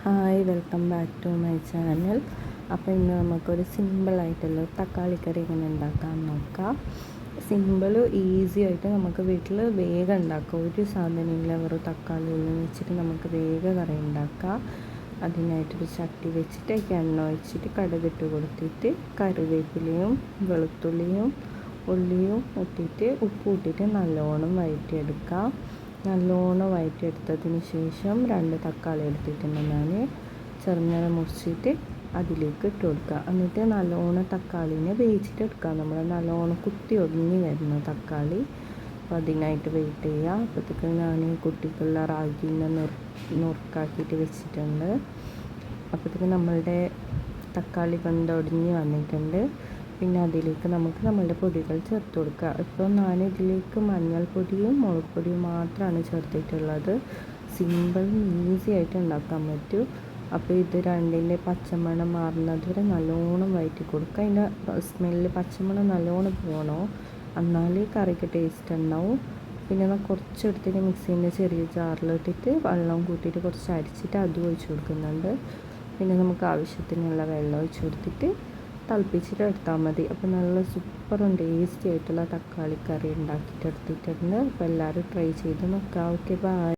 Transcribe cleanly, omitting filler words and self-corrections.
Hi, welcome back to my channel. അപ്പോൾ ഇന്ന് നമുക്കൊരു സിമ്പിളായിട്ടുള്ള തക്കാളി കറി എങ്ങനെ ഉണ്ടാക്കാൻ നോക്കാം. സിമ്പിൾ ഈസി ആയിട്ട് നമുക്ക് വീട്ടിൽ വേഗം ഉണ്ടാക്കാം. ഒരു സാധനമില്ല, വെറും തക്കാളി ഉള്ളിൽ വെച്ചിട്ട് നമുക്ക് വേഗം കറി ഉണ്ടാക്കാം. അതിനായിട്ടൊരു ചട്ടി വെച്ചിട്ട് എണ്ണ ഒഴിച്ചിട്ട് കടുകിട്ട് കൊടുത്തിട്ട് കറിവേപ്പിലയും വെളുത്തുള്ളിയും ഉള്ളിയും ഇട്ടിട്ട് ഉപ്പ് ഇട്ടിട്ട് നല്ലോണം വഴറ്റിയെടുക്കാം. നല്ലോണം വഴറ്റിയെടുത്തതിന് ശേഷം 2 തക്കാളി എടുത്തിട്ടുണ്ട് ഞാൻ. ചെറുങ്ങനെ മുറിച്ചിട്ട് അതിലേക്ക് ഇട്ട് കൊടുക്കുക. എന്നിട്ട് നല്ലോണം തക്കാളിനെ വേവിച്ചിട്ട് എടുക്കുക. നമ്മൾ നല്ലോണം കുത്തി ഒടിഞ്ഞ് വരുന്ന തക്കാളി. അപ്പോൾ അതിനായിട്ട് വെയിറ്റ് ചെയ്യുക. അപ്പോഴത്തേക്ക് ഞാൻ കുട്ടിക്കുള്ള റാഗിനെ നുറുക്കാക്കിയിട്ട് വെച്ചിട്ടുണ്ട്. അപ്പോഴത്തേക്ക് നമ്മളുടെ തക്കാളി വെന്തൊടിഞ്ഞ് വന്നിട്ടുണ്ട്. പിന്നെ അതിലേക്ക് നമുക്ക് നമ്മളുടെ പൊടികൾ ചേർത്ത് കൊടുക്കുക. ഇപ്പോൾ ഞാൻ ഇതിലേക്ക് മഞ്ഞൾപ്പൊടിയും മുളക് പൊടിയും മാത്രമാണ് ചേർത്തിട്ടുള്ളത്. സിമ്പിൾ ഈസി ആയിട്ട് ഉണ്ടാക്കാൻ പറ്റും. അപ്പോൾ ഇത് രണ്ടിൻ്റെ പച്ചമണം മാറുന്നത് വരെ നല്ലോണം വഴറ്റി കൊടുക്കുക. അതിൻ്റെ സ്മെല്ല് പച്ചമണം നല്ലോണം പോകണോ, എന്നാലേ കറിക്ക് ടേസ്റ്റ് ഉണ്ടാവും. പിന്നെ കുറച്ചെടുത്തിട്ട് മിക്സീൻ്റെ ചെറിയ ജാറിലിട്ടിട്ട് വെള്ളം കൂട്ടിയിട്ട് കുറച്ച് അരിച്ചിട്ട് അതും ഒഴിച്ച് കൊടുക്കുന്നുണ്ട്. പിന്നെ നമുക്ക് ആവശ്യത്തിനുള്ള വെള്ളം ഒഴിച്ച് കൊടുത്തിട്ട് തിളപ്പിച്ചിട്ട് എടുത്താൽ മതി. അപ്പോൾ നല്ല സൂപ്പറും ടേസ്റ്റി ആയിട്ടുള്ള തക്കാളി കറി ഉണ്ടാക്കിയിട്ട് എടുത്തിട്ടുണ്ട്. അപ്പോൾ എല്ലാവരും ട്രൈ ചെയ്ത് നോക്കാം. Okay, by.